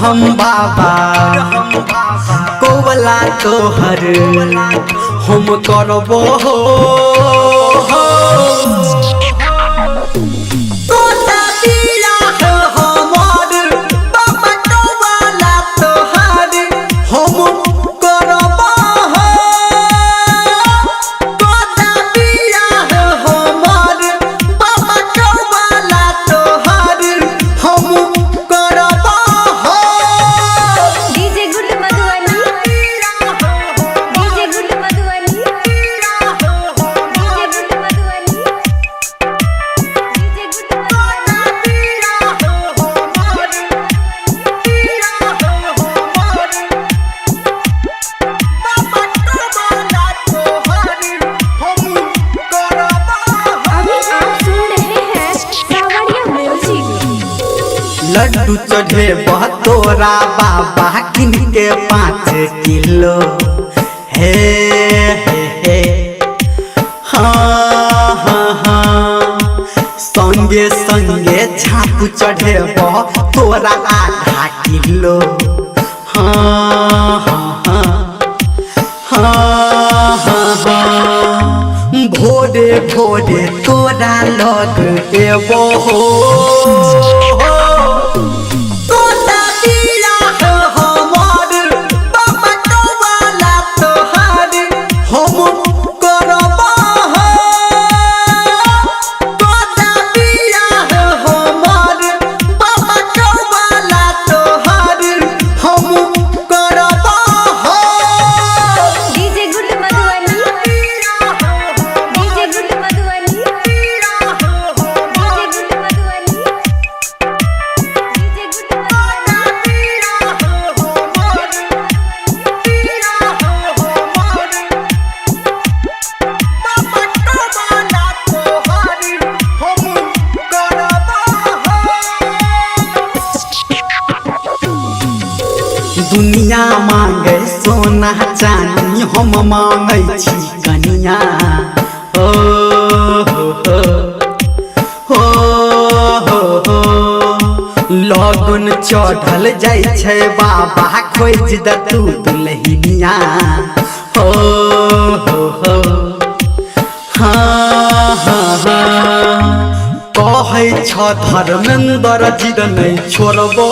हम बाबा कोवला तोहर हम करबो लड्डू चढ़े तोरा बाबा किन के 5 किलो हे हे हाँ हाँ हाँ संगे संगे छाप चढ़े तोरा आधा किलो हाँ हाँ हाँ हाँ हाँ भोरे भोरे तोरा लग एबो दुनिया मांगे सोना चांदी हम मांगे छी कनिया हो हो हो हो लगन चढ़ल जाय छै बाबा खोज द तू दुल्हनिया हो हो हाँ हाँ हाँ कहै छ धर्मेंद्र जी नहीं छोड़बो